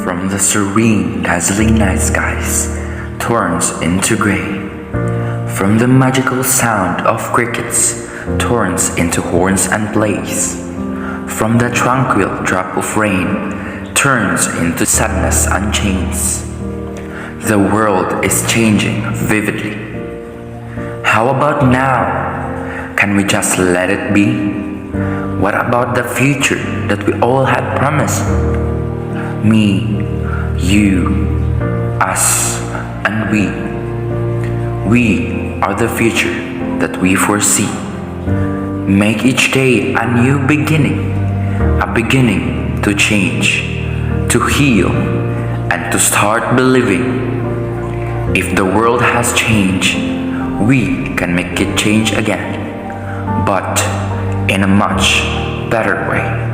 From the serene, dazzling night skies turns into gray. From the magical sound of crickets turns into horns and plays. From the tranquil drop of rain turns into sadness and chains. The world is changing vividly. How about now? Can we just let it be? What about the future that we all had promised? Me, you, us, and we. We are the future that we foresee. Make each day a new beginning, a beginning to change, to heal, and to start believing. If the world has changed, we can make it change again, but in a much better way.